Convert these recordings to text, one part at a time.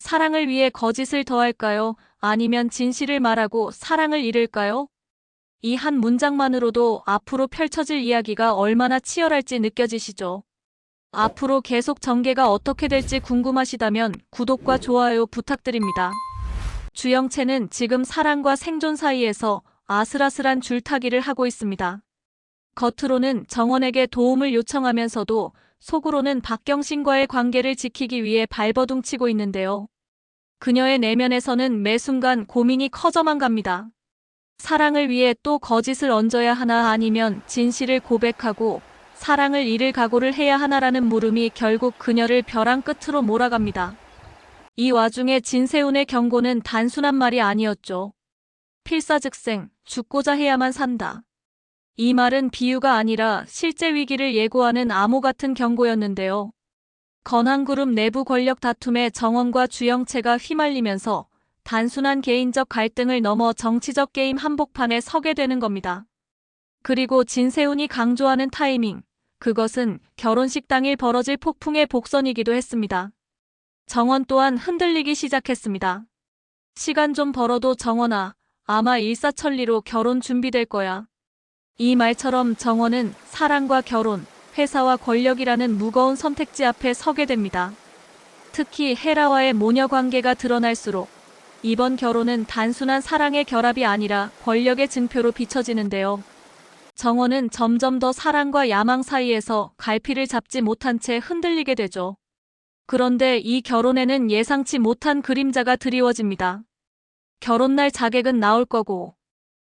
사랑을 위해 거짓을 더할까요? 아니면 진실을 말하고 사랑을 잃을까요? 이 한 문장만으로도 앞으로 펼쳐질 이야기가 얼마나 치열할지 느껴지시죠? 앞으로 계속 전개가 어떻게 될지 궁금하시다면 구독과 좋아요 부탁드립니다. 주영채는 지금 사랑과 생존 사이에서 아슬아슬한 줄타기를 하고 있습니다. 겉으로는 정원에게 도움을 요청하면서도 속으로는 박경신과의 관계를 지키기 위해 발버둥치고 있는데요. 그녀의 내면에서는 매 순간 고민이 커져만 갑니다. 사랑을 위해 또 거짓을 얹어야 하나 아니면 진실을 고백하고 사랑을 잃을 각오를 해야 하나라는 물음이 결국 그녀를 벼랑 끝으로 몰아갑니다. 이 와중에 진세훈의 경고는 단순한 말이 아니었죠. 필사즉생, 죽고자 해야만 산다. 이 말은 비유가 아니라 실제 위기를 예고하는 암호 같은 경고였는데요. 건한그룹 내부 권력 다툼에 정원과 주영채가 휘말리면서 단순한 개인적 갈등을 넘어 정치적 게임 한복판에 서게 되는 겁니다. 그리고 진세훈이 강조하는 타이밍, 그것은 결혼식 당일 벌어질 폭풍의 복선이기도 했습니다. 정원 또한 흔들리기 시작했습니다. 시간 좀 벌어도 정원아, 아마 일사천리로 결혼 준비될 거야. 이 말처럼 정원은 사랑과 결혼, 회사와 권력이라는 무거운 선택지 앞에 서게 됩니다. 특히 헤라와의 모녀 관계가 드러날수록 이번 결혼은 단순한 사랑의 결합이 아니라 권력의 증표로 비춰지는데요. 정원은 점점 더 사랑과 야망 사이에서 갈피를 잡지 못한 채 흔들리게 되죠. 그런데 이 결혼에는 예상치 못한 그림자가 드리워집니다. 결혼날 자객은 나올 거고,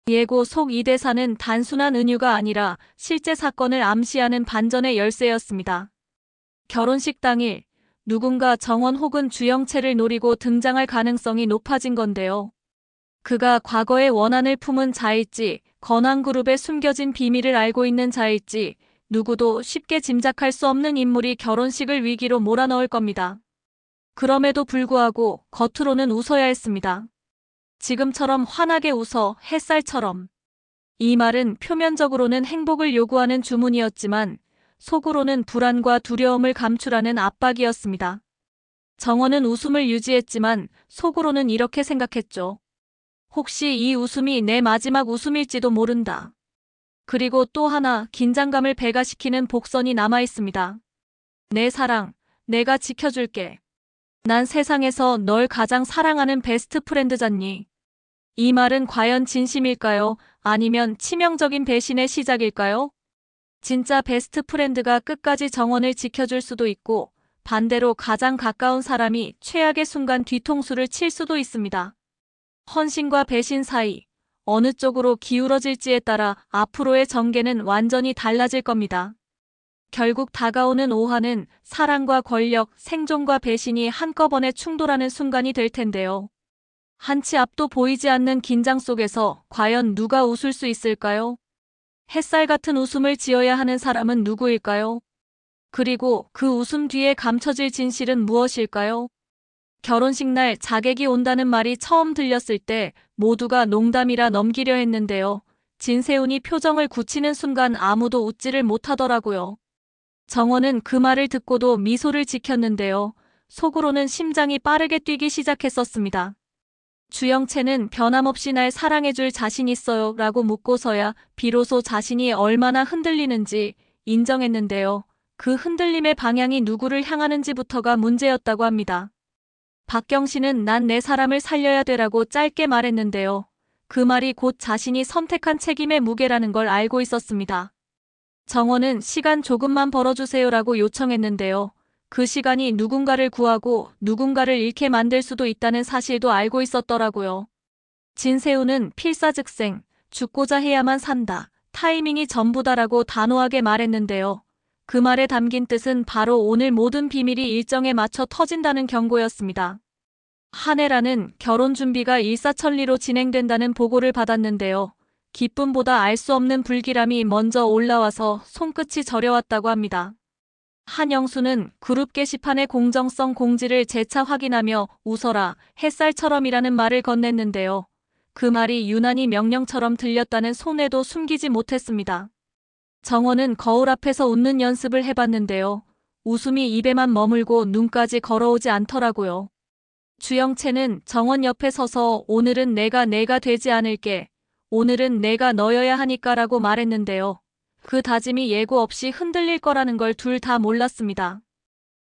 예고 속 이 대사는 단순한 은유가 아니라 실제 사건을 암시하는 반전의 열쇠였습니다. 결혼식 당일, 누군가 정원 혹은 주영채를 노리고 등장할 가능성이 높아진 건데요. 그가 과거의 원한을 품은 자일지, 건한그룹에 숨겨진 비밀을 알고 있는 자일지, 누구도 쉽게 짐작할 수 없는 인물이 결혼식을 위기로 몰아넣을 겁니다. 그럼에도 불구하고 겉으로는 웃어야 했습니다. 지금처럼 환하게 웃어, 햇살처럼. 이 말은 표면적으로는 행복을 요구하는 주문이었지만 속으로는 불안과 두려움을 감추라는 압박이었습니다. 정원은 웃음을 유지했지만 속으로는 이렇게 생각했죠. 혹시 이 웃음이 내 마지막 웃음일지도 모른다. 그리고 또 하나 긴장감을 배가시키는 복선이 남아있습니다. 내 사랑, 내가 지켜줄게. 난 세상에서 널 가장 사랑하는 베스트 프렌드잖니. 이 말은 과연 진심일까요? 아니면 치명적인 배신의 시작일까요? 진짜 베스트 프렌드가 끝까지 정원을 지켜줄 수도 있고 반대로 가장 가까운 사람이 최악의 순간 뒤통수를 칠 수도 있습니다. 헌신과 배신 사이 어느 쪽으로 기울어질지에 따라 앞으로의 전개는 완전히 달라질 겁니다. 결국 다가오는 오한은 사랑과 권력, 생존과 배신이 한꺼번에 충돌하는 순간이 될 텐데요. 한치 앞도 보이지 않는 긴장 속에서 과연 누가 웃을 수 있을까요? 햇살 같은 웃음을 지어야 하는 사람은 누구일까요? 그리고 그 웃음 뒤에 감춰질 진실은 무엇일까요? 결혼식 날 자객이 온다는 말이 처음 들렸을 때 모두가 농담이라 넘기려 했는데요. 진세훈이 표정을 굳히는 순간 아무도 웃지를 못하더라고요. 정원은 그 말을 듣고도 미소를 지켰는데요. 속으로는 심장이 빠르게 뛰기 시작했었습니다. 주영채는 변함없이 날 사랑해줄 자신 있어요 라고 묻고서야 비로소 자신이 얼마나 흔들리는지 인정했는데요. 그 흔들림의 방향이 누구를 향하는지부터가 문제였다고 합니다. 박경신은 난 내 사람을 살려야 돼라고 짧게 말했는데요. 그 말이 곧 자신이 선택한 책임의 무게라는 걸 알고 있었습니다. 정원은 시간 조금만 벌어주세요라고 요청했는데요. 그 시간이 누군가를 구하고 누군가를 잃게 만들 수도 있다는 사실도 알고 있었더라고요. 진세훈은 필사즉생, 죽고자 해야만 산다. 타이밍이 전부다라고 단호하게 말했는데요. 그 말에 담긴 뜻은 바로 오늘 모든 비밀이 일정에 맞춰 터진다는 경고였습니다. 한혜라는 결혼 준비가 일사천리로 진행된다는 보고를 받았는데요. 기쁨보다 알 수 없는 불길함이 먼저 올라와서 손끝이 저려왔다고 합니다. 한영수는 그룹 게시판의 공정성 공지를 재차 확인하며 웃어라, 햇살처럼이라는 말을 건넸는데요. 그 말이 유난히 명령처럼 들렸다는 손해도 숨기지 못했습니다. 정원은 거울 앞에서 웃는 연습을 해봤는데요. 웃음이 입에만 머물고 눈까지 걸어오지 않더라고요. 주영채는 정원 옆에 서서 오늘은 내가 되지 않을게. 오늘은 내가 너여야 하니까라고 말했는데요. 그 다짐이 예고 없이 흔들릴 거라는 걸 둘 다 몰랐습니다.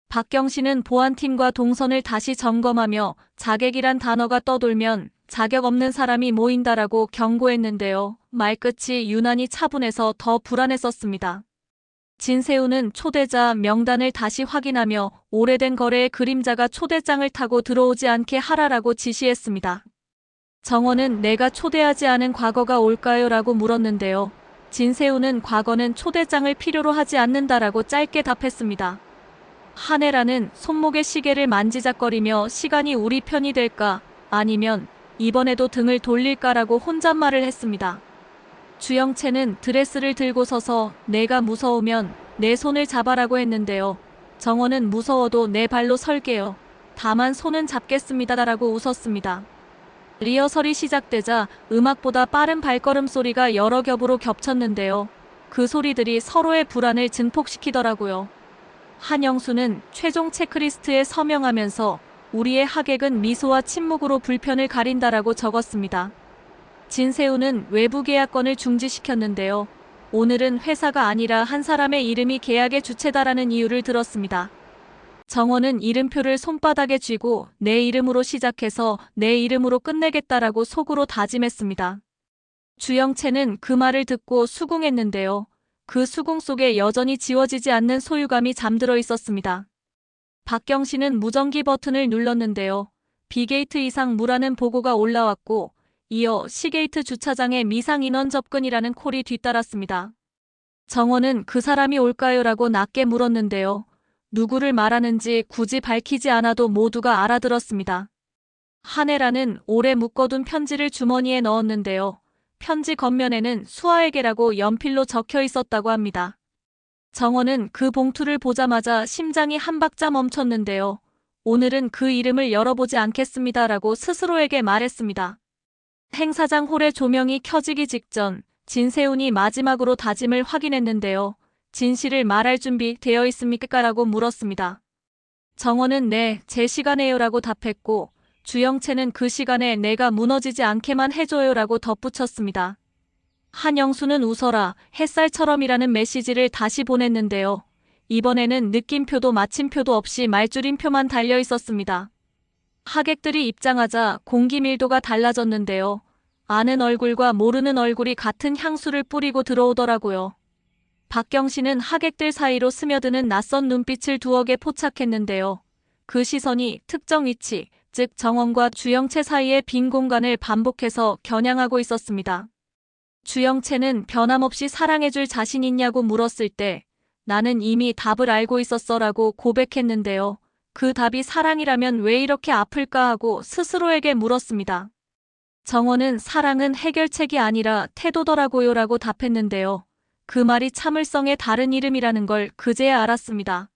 박경신은 보안팀과 동선을 다시 점검하며 자객이란 단어가 떠돌면 자격 없는 사람이 모인다라고 경고했는데요. 말끝이 유난히 차분해서 더 불안했었습니다. 진세우는 초대자 명단을 다시 확인하며 오래된 거래의 그림자가 초대장을 타고 들어오지 않게 하라라고 지시했습니다. 정원은 내가 초대하지 않은 과거가 올까요? 라고 물었는데요. 진세우는 과거는 초대장을 필요로 하지 않는다라고 짧게 답했습니다. 한혜라는 손목의 시계를 만지작거리며 시간이 우리 편이 될까 아니면 이번에도 등을 돌릴까라고 혼잣말을 했습니다. 주영채는 드레스를 들고 서서 내가 무서우면 내 손을 잡아라고 했는데요. 정원은 무서워도 내 발로 설게요. 다만 손은 잡겠습니다라고 웃었습니다. 리허설이 시작되자 음악보다 빠른 발걸음 소리가 여러 겹으로 겹쳤는데요. 그 소리들이 서로의 불안을 증폭시키더라고요. 한영수는 최종 체크리스트에 서명하면서 우리의 하객은 미소와 침묵으로 불편을 가린다라고 적었습니다. 진세우는 외부 계약건을 중지시켰는데요. 오늘은 회사가 아니라 한 사람의 이름이 계약의 주체다라는 이유를 들었습니다. 정원은 이름표를 손바닥에 쥐고 내 이름으로 시작해서 내 이름으로 끝내겠다라고 속으로 다짐했습니다. 주영채는 그 말을 듣고 수긍했는데요. 그 수긍 속에 여전히 지워지지 않는 소유감이 잠들어 있었습니다. 박경신은 무전기 버튼을 눌렀는데요. B게이트 이상 무라는 보고가 올라왔고 이어 C게이트 주차장에 미상 인원 접근이라는 콜이 뒤따랐습니다. 정원은 그 사람이 올까요? 라고 낮게 물었는데요. 누구를 말하는지 굳이 밝히지 않아도 모두가 알아들었습니다. 한혜라는 오래 묶어둔 편지를 주머니에 넣었는데요. 편지 겉면에는 수아에게라고 연필로 적혀 있었다고 합니다. 정원은 그 봉투를 보자마자 심장이 한 박자 멈췄는데요. 오늘은 그 이름을 열어보지 않겠습니다라고 스스로에게 말했습니다. 행사장 홀의 조명이 켜지기 직전 진세훈이 마지막으로 다짐을 확인했는데요. 진실을 말할 준비 되어 있습니까? 라고 물었습니다. 정원은 네, 제 시간에요 라고 답했고 주영채는 그 시간에 내가 무너지지 않게만 해줘요 라고 덧붙였습니다. 한영수는 웃어라, 햇살처럼이라는 메시지를 다시 보냈는데요. 이번에는 느낌표도 마침표도 없이 말줄임표만 달려 있었습니다. 하객들이 입장하자 공기 밀도가 달라졌는데요. 아는 얼굴과 모르는 얼굴이 같은 향수를 뿌리고 들어오더라고요. 박경신은 하객들 사이로 스며드는 낯선 눈빛을 두억에 포착했는데요. 그 시선이 특정 위치, 즉 정원과 주영채 사이의 빈 공간을 반복해서 겨냥하고 있었습니다. 주영채는 변함없이 사랑해줄 자신 있냐고 물었을 때 나는 이미 답을 알고 있었어라고 고백했는데요. 그 답이 사랑이라면 왜 이렇게 아플까 하고 스스로에게 물었습니다. 정원은 사랑은 해결책이 아니라 태도더라고요 라고 답했는데요. 그 말이 참을성의 다른 이름이라는 걸 그제야 알았습니다.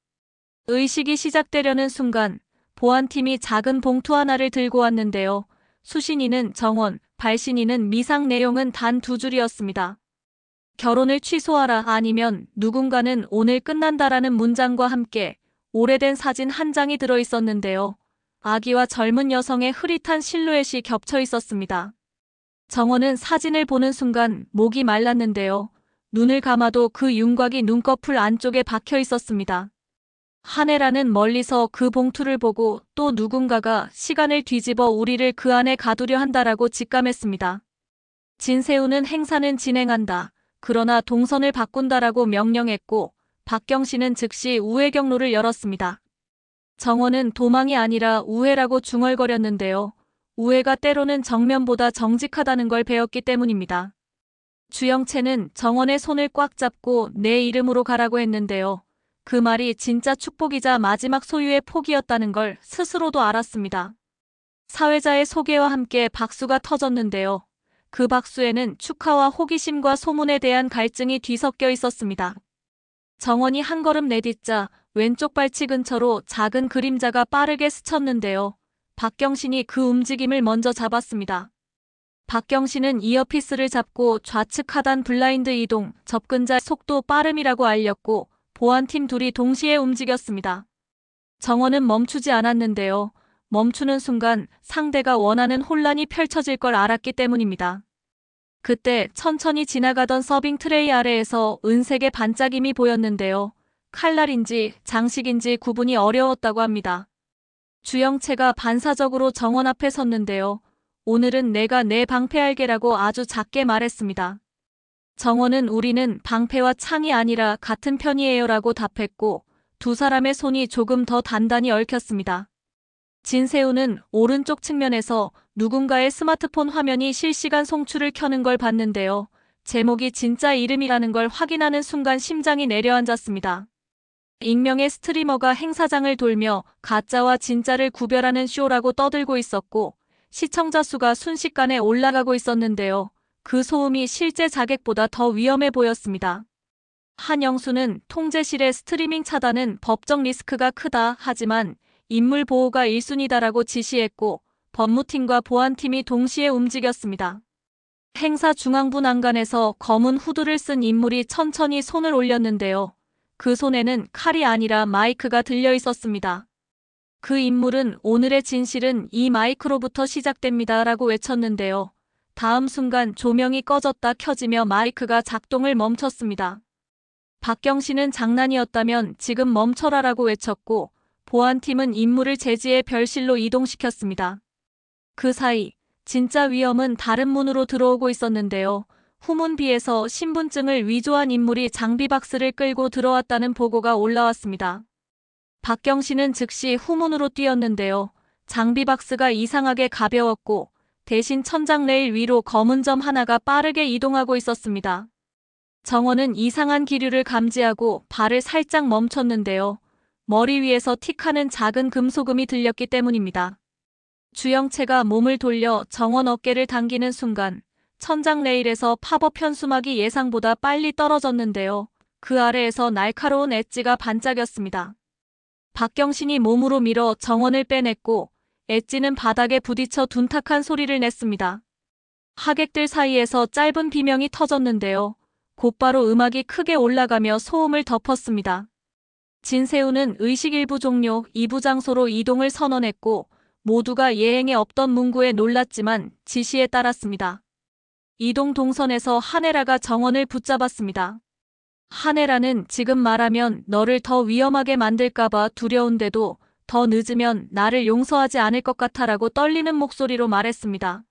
의식이 시작되려는 순간 보안팀이 작은 봉투 하나를 들고 왔는데요. 수신인은 정원, 발신인은 미상 내용은 단 2줄이었습니다. 결혼을 취소하라 아니면 누군가는 오늘 끝난다라는 문장과 함께 오래된 사진 한 장이 들어 있었는데요. 아기와 젊은 여성의 흐릿한 실루엣이 겹쳐 있었습니다. 정원은 사진을 보는 순간 목이 말랐는데요. 눈을 감아도 그 윤곽이 눈꺼풀 안쪽에 박혀 있었습니다. 한혜라는 멀리서 그 봉투를 보고 또 누군가가 시간을 뒤집어 우리를 그 안에 가두려 한다라고 직감했습니다. 진세우는 행사는 진행한다. 그러나 동선을 바꾼다라고 명령했고 박경신은 즉시 우회 경로를 열었습니다. 정원은 도망이 아니라 우회라고 중얼거렸는데요. 우회가 때로는 정면보다 정직하다는 걸 배웠기 때문입니다. 주영채는 정원의 손을 꽉 잡고 내 이름으로 가라고 했는데요. 그 말이 진짜 축복이자 마지막 소유의 포기였다는 걸 스스로도 알았습니다. 사회자의 소개와 함께 박수가 터졌는데요. 그 박수에는 축하와 호기심과 소문에 대한 갈증이 뒤섞여 있었습니다. 정원이 한 걸음 내딛자 왼쪽 발치 근처로 작은 그림자가 빠르게 스쳤는데요. 박경신이 그 움직임을 먼저 잡았습니다. 박경신은 이어피스를 잡고 좌측 하단 블라인드 이동, 접근자 속도 빠름이라고 알렸고 보안팀 둘이 동시에 움직였습니다. 정원은 멈추지 않았는데요. 멈추는 순간 상대가 원하는 혼란이 펼쳐질 걸 알았기 때문입니다. 그때 천천히 지나가던 서빙 트레이 아래에서 은색의 반짝임이 보였는데요. 칼날인지 장식인지 구분이 어려웠다고 합니다. 주영채가 반사적으로 정원 앞에 섰는데요. 오늘은 내가 내 방패할게라고 아주 작게 말했습니다. 정원은 우리는 방패와 창이 아니라 같은 편이에요라고 답했고 두 사람의 손이 조금 더 단단히 얽혔습니다. 진세우는 오른쪽 측면에서 누군가의 스마트폰 화면이 실시간 송출을 켜는 걸 봤는데요. 제목이 진짜 이름이라는 걸 확인하는 순간 심장이 내려앉았습니다. 익명의 스트리머가 행사장을 돌며 가짜와 진짜를 구별하는 쇼라고 떠들고 있었고 시청자 수가 순식간에 올라가고 있었는데요. 그 소음이 실제 자객보다 더 위험해 보였습니다. 한영수는 통제실의 스트리밍 차단은 법적 리스크가 크다 하지만 인물 보호가 1순위다라고 지시했고 법무팀과 보안팀이 동시에 움직였습니다. 행사 중앙부 난간에서 검은 후드를 쓴 인물이 천천히 손을 올렸는데요. 그 손에는 칼이 아니라 마이크가 들려 있었습니다. 그 인물은 오늘의 진실은 이 마이크로부터 시작됩니다 라고 외쳤는데요. 다음 순간 조명이 꺼졌다 켜지며 마이크가 작동을 멈췄습니다. 박경신은 장난이었다면 지금 멈춰라라고 외쳤고 보안팀은 인물을 제지해 별실로 이동시켰습니다. 그 사이 진짜 위험은 다른 문으로 들어오고 있었는데요. 후문비에서 신분증을 위조한 인물이 장비박스를 끌고 들어왔다는 보고가 올라왔습니다. 박경신은 즉시 후문으로 뛰었는데요. 장비박스가 이상하게 가벼웠고 대신 천장 레일 위로 검은 점 하나가 빠르게 이동하고 있었습니다. 정원은 이상한 기류를 감지하고 발을 살짝 멈췄는데요. 머리 위에서 틱하는 작은 금소금이 들렸기 때문입니다. 주영채가 몸을 돌려 정원 어깨를 당기는 순간 천장 레일에서 팝업 현수막이 예상보다 빨리 떨어졌는데요. 그 아래에서 날카로운 엣지가 반짝였습니다. 박경신이 몸으로 밀어 정원을 빼냈고 엣지는 바닥에 부딪혀 둔탁한 소리를 냈습니다. 하객들 사이에서 짧은 비명이 터졌는데요. 곧바로 음악이 크게 올라가며 소음을 덮었습니다. 진세우는 의식 일부 종료 2부 장소로 이동을 선언했고 모두가 예행에 없던 문구에 놀랐지만 지시에 따랐습니다. 이동 동선에서 하네라가 정원을 붙잡았습니다. 하네라는 지금 말하면 너를 더 위험하게 만들까봐 두려운데도 더 늦으면 나를 용서하지 않을 것 같아라고 떨리는 목소리로 말했습니다.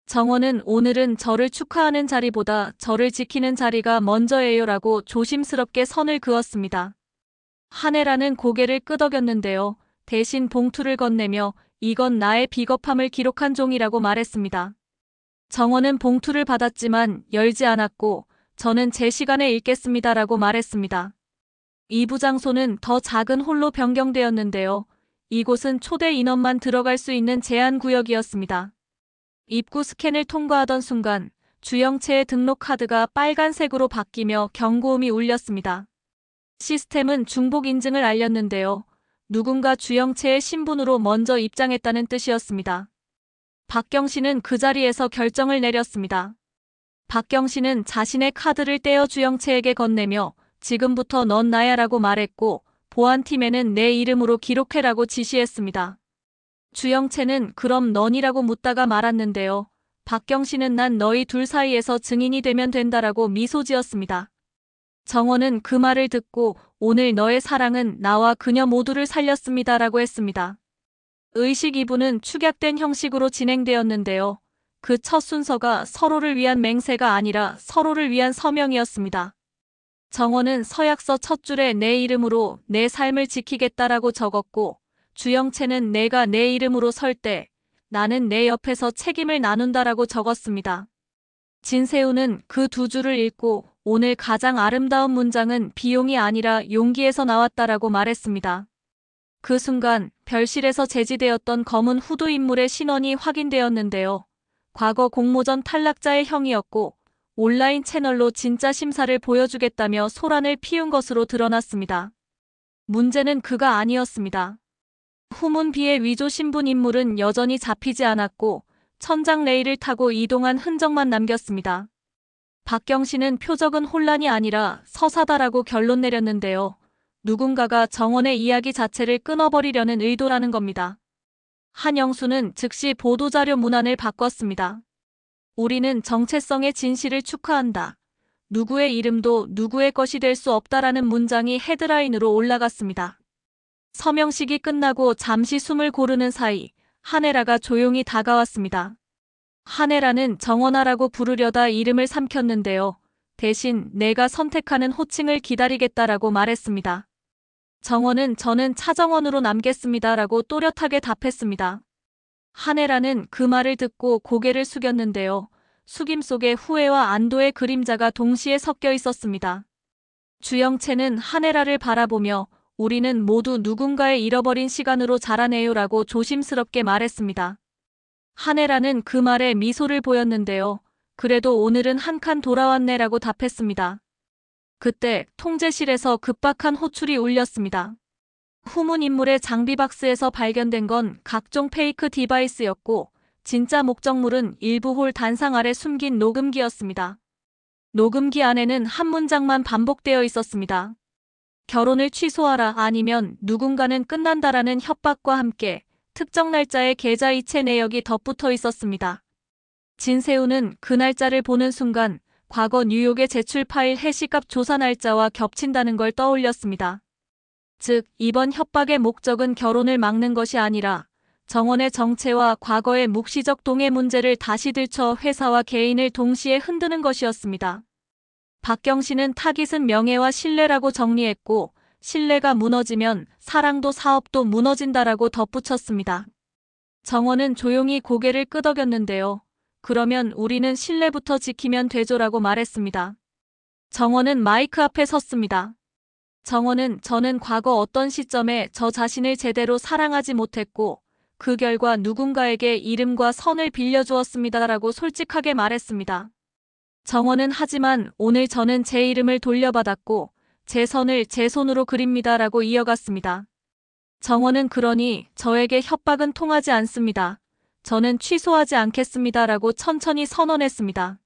정원은 오늘은 저를 축하하는 자리보다 저를 지키는 자리가 먼저예요라고 조심스럽게 선을 그었습니다. 하네라는 고개를 끄덕였는데요. 대신 봉투를 건네며 이건 나의 비겁함을 기록한 종이라고 말했습니다. 정원은 봉투를 받았지만 열지 않았고 저는 제 시간에 읽겠습니다라고 말했습니다. 2부 장소는 더 작은 홀로 변경되었는데요. 이곳은 초대 인원만 들어갈 수 있는 제한 구역이었습니다. 입구 스캔을 통과하던 순간 주영채의 등록 카드가 빨간색으로 바뀌며 경고음이 울렸습니다. 시스템은 중복 인증을 알렸는데요. 누군가 주영채의 신분으로 먼저 입장했다는 뜻이었습니다. 박경신은 그 자리에서 결정을 내렸습니다. 박경신은 자신의 카드를 떼어 주영채에게 건네며 지금부터 넌 나야라고 말했고 보안팀에는 내 이름으로 기록해라고 지시했습니다. 주영채는 그럼 넌이라고 묻다가 말았는데요. 박경신은 난 너희 둘 사이에서 증인이 되면 된다라고 미소 지었습니다. 정원은 그 말을 듣고 오늘 너의 사랑은 나와 그녀 모두를 살렸습니다라고 했습니다. 의식 2부는 축약된 형식으로 진행되었는데요. 그 첫 순서가 서로를 위한 맹세가 아니라 서로를 위한 서명이었습니다. 정원은 서약서 첫 줄에 내 이름으로 내 삶을 지키겠다라고 적었고 주영채는 내가 내 이름으로 설 때 나는 내 옆에서 책임을 나눈다라고 적었습니다. 진세우는 그 두 줄을 읽고 오늘 가장 아름다운 문장은 비용이 아니라 용기에서 나왔다라고 말했습니다. 그 순간 별실에서 제지되었던 검은 후드 인물의 신원이 확인되었는데요. 과거 공모전 탈락자의 형이었고 온라인 채널로 진짜 심사를 보여주겠다며 소란을 피운 것으로 드러났습니다. 문제는 그가 아니었습니다. 후문비의 위조 신분 인물은 여전히 잡히지 않았고 천장 레일을 타고 이동한 흔적만 남겼습니다. 박경신은 표적은 혼란이 아니라 서사다라고 결론 내렸는데요. 누군가가 정원의 이야기 자체를 끊어버리려는 의도라는 겁니다. 한영수는 즉시 보도자료 문안을 바꿨습니다. 우리는 정체성의 진실을 축하한다. 누구의 이름도 누구의 것이 될 수 없다라는 문장이 헤드라인으로 올라갔습니다. 서명식이 끝나고 잠시 숨을 고르는 사이 한혜라가 조용히 다가왔습니다. 한혜라는 정원아라고 부르려다 이름을 삼켰는데요. 대신 내가 선택하는 호칭을 기다리겠다라고 말했습니다. 정원은 저는 차정원으로 남겠습니다라고 또렷하게 답했습니다. 한혜라는 그 말을 듣고 고개를 숙였는데요. 숙임 속에 후회와 안도의 그림자가 동시에 섞여 있었습니다. 주영채는 한혜라를 바라보며 우리는 모두 누군가의 잃어버린 시간으로 자라네요라고 조심스럽게 말했습니다. 한혜라는 그 말에 미소를 보였는데요. 그래도 오늘은 한 칸 돌아왔네라고 답했습니다. 그때 통제실에서 급박한 호출이 울렸습니다. 후문 인물의 장비 박스에서 발견된 건 각종 페이크 디바이스였고 진짜 목적물은 일부 홀 단상 아래 숨긴 녹음기였습니다. 녹음기 안에는 한 문장만 반복되어 있었습니다. 결혼을 취소하라 아니면 누군가는 끝난다라는 협박과 함께 특정 날짜의 계좌 이체 내역이 덧붙어 있었습니다. 진세우는 그 날짜를 보는 순간 과거 뉴욕의 제출 파일 해시값 조사 날짜와 겹친다는 걸 떠올렸습니다. 즉, 이번 협박의 목적은 결혼을 막는 것이 아니라 정원의 정체와 과거의 묵시적 동해 문제를 다시 들춰 회사와 개인을 동시에 흔드는 것이었습니다. 박경신은 타깃은 명예와 신뢰라고 정리했고 신뢰가 무너지면 사랑도 사업도 무너진다라고 덧붙였습니다. 정원은 조용히 고개를 끄덕였는데요. 그러면 우리는 신뢰부터 지키면 되죠라고 말했습니다. 정원은 마이크 앞에 섰습니다. 정원은 저는 과거 어떤 시점에 저 자신을 제대로 사랑하지 못했고 그 결과 누군가에게 이름과 선을 빌려주었습니다라고 솔직하게 말했습니다. 정원은 하지만 오늘 저는 제 이름을 돌려받았고 제 선을 제 손으로 그립니다라고 이어갔습니다. 정원은 그러니 저에게 협박은 통하지 않습니다. 저는 취소하지 않겠습니다라고 천천히 선언했습니다.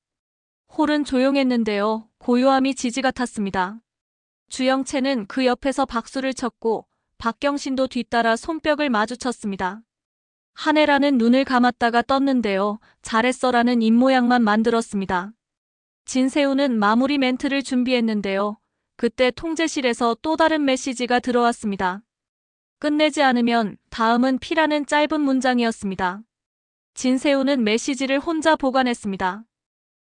홀은 조용했는데요. 고요함이 지지 같았습니다. 주영채는 그 옆에서 박수를 쳤고 박경신도 뒤따라 손뼉을 마주쳤습니다. 한혜라는 눈을 감았다가 떴는데요. 잘했어라는 입모양만 만들었습니다. 진세우는 마무리 멘트를 준비했는데요. 그때 통제실에서 또 다른 메시지가 들어왔습니다. 끝내지 않으면 다음은 피라는 짧은 문장이었습니다. 진세우는 메시지를 혼자 보관했습니다.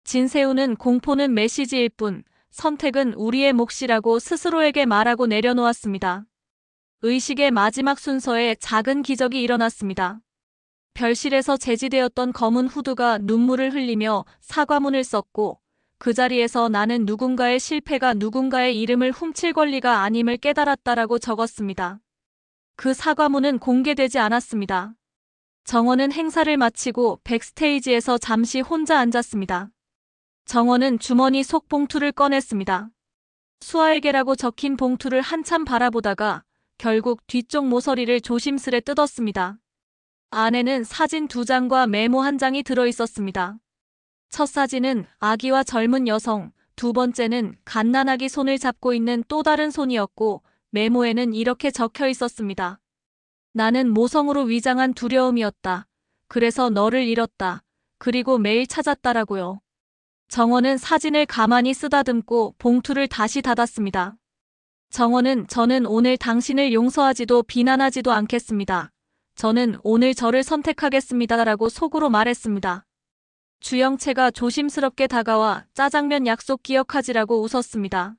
진세우는 공포는 메시지일 뿐 선택은 우리의 몫이라고 스스로에게 말하고 내려놓았습니다. 의식의 마지막 순서에 작은 기적이 일어났습니다. 별실에서 제지되었던 검은 후드가 눈물을 흘리며 사과문을 썼고 그 자리에서 나는 누군가의 실패가 누군가의 이름을 훔칠 권리가 아님을 깨달았다라고 적었습니다. 그 사과문은 공개되지 않았습니다. 정원은 행사를 마치고 백스테이지에서 잠시 혼자 앉았습니다. 정원은 주머니 속 봉투를 꺼냈습니다. 수아에게라고 적힌 봉투를 한참 바라보다가 결국 뒤쪽 모서리를 조심스레 뜯었습니다. 안에는 사진 2장과 메모 1장이 들어있었습니다. 첫 사진은 아기와 젊은 여성, 두 번째는 갓난아기 손을 잡고 있는 또 다른 손이었고 메모에는 이렇게 적혀 있었습니다. 나는 모성으로 위장한 두려움이었다. 그래서 너를 잃었다. 그리고 매일 찾았다라고요. 정원은 사진을 가만히 쓰다듬고 봉투를 다시 닫았습니다. 정원은 저는 오늘 당신을 용서하지도 비난하지도 않겠습니다. 저는 오늘 저를 선택하겠습니다라고 속으로 말했습니다. 주영채가 조심스럽게 다가와 짜장면 약속 기억하지라고 웃었습니다.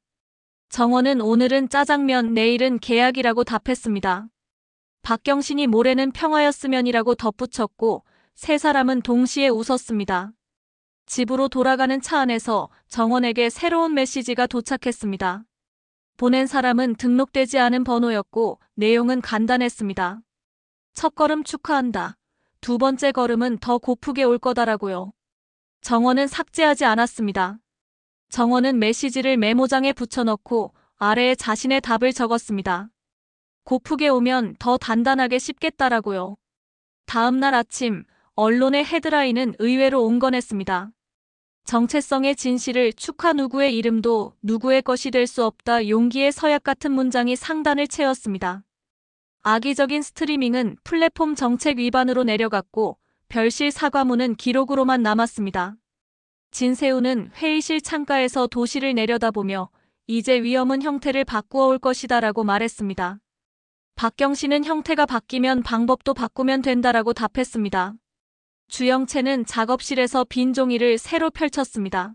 정원은 오늘은 짜장면, 내일은 계약이라고 답했습니다. 박경신이 모레는 평화였으면이라고 덧붙였고 세 사람은 동시에 웃었습니다. 집으로 돌아가는 차 안에서 정원에게 새로운 메시지가 도착했습니다. 보낸 사람은 등록되지 않은 번호였고 내용은 간단했습니다. 첫 걸음 축하한다. 두 번째 걸음은 더 고프게 올 거다라고요. 정원은 삭제하지 않았습니다. 정원은 메시지를 메모장에 붙여넣고 아래에 자신의 답을 적었습니다. 고프게 오면 더 단단하게 씹겠다라고요. 다음 날 아침 언론의 헤드라인은 의외로 온건했습니다. 정체성의 진실을 축하 누구의 이름도 누구의 것이 될 수 없다 용기의 서약 같은 문장이 상단을 채웠습니다. 악의적인 스트리밍은 플랫폼 정책 위반으로 내려갔고 별실 사과문은 기록으로만 남았습니다. 진세우는 회의실 창가에서 도시를 내려다보며 이제 위험은 형태를 바꾸어 올 것이다라고 말했습니다. 박경신은 형태가 바뀌면 방법도 바꾸면 된다라고 답했습니다. 주영채는 작업실에서 빈 종이를 새로 펼쳤습니다.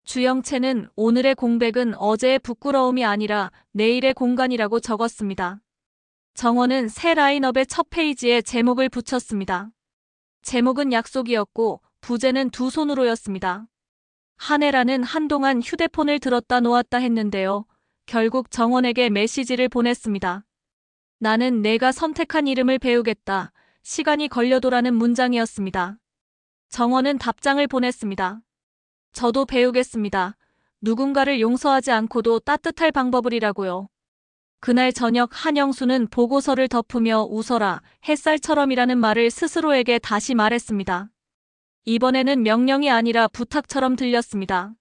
주영채는 오늘의 공백은 어제의 부끄러움이 아니라 내일의 공간이라고 적었습니다. 정원은 새 라인업의 첫 페이지에 제목을 붙였습니다. 제목은 약속이었고 부제는 두 손으로였습니다. 한혜라는 한동안 휴대폰을 들었다 놓았다 했는데요. 결국 정원에게 메시지를 보냈습니다. 나는 내가 선택한 이름을 배우겠다. 시간이 걸려도라는 문장이었습니다. 정원은 답장을 보냈습니다. 저도 배우겠습니다. 누군가를 용서하지 않고도 따뜻할 방법을이라고요. 그날 저녁 한영수는 보고서를 덮으며 웃어라, 햇살처럼이라는 말을 스스로에게 다시 말했습니다. 이번에는 명령이 아니라 부탁처럼 들렸습니다.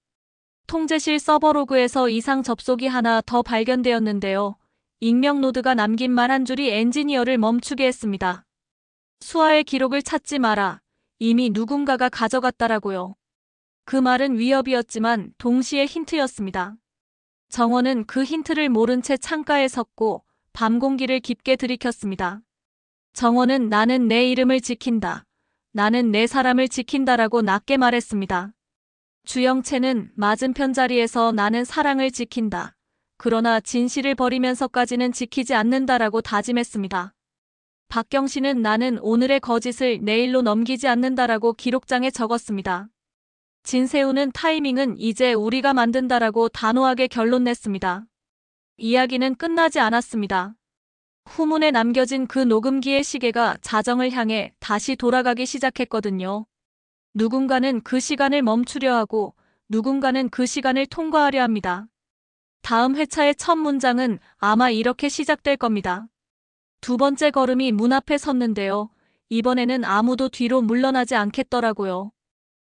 통제실 서버로그에서 이상 접속이 하나 더 발견되었는데요. 익명 노드가 남긴 말 한 줄이 엔지니어를 멈추게 했습니다. 수화의 기록을 찾지 마라. 이미 누군가가 가져갔다라고요. 그 말은 위협이었지만 동시에 힌트였습니다. 정원은 그 힌트를 모른 채 창가에 섰고 밤 공기를 깊게 들이켰습니다. 정원은 나는 내 이름을 지킨다. 나는 내 사람을 지킨다라고 낮게 말했습니다. 주영채는 맞은편 자리에서 나는 사랑을 지킨다. 그러나 진실을 버리면서까지는 지키지 않는다라고 다짐했습니다. 박경신은 나는 오늘의 거짓을 내일로 넘기지 않는다라고 기록장에 적었습니다. 진세우는 타이밍은 이제 우리가 만든다라고 단호하게 결론냈습니다. 이야기는 끝나지 않았습니다. 후문에 남겨진 그 녹음기의 시계가 자정을 향해 다시 돌아가기 시작했거든요. 누군가는 그 시간을 멈추려 하고 누군가는 그 시간을 통과하려 합니다. 다음 회차의 첫 문장은 아마 이렇게 시작될 겁니다. 두 번째 걸음이 문 앞에 섰는데요. 이번에는 아무도 뒤로 물러나지 않겠더라고요.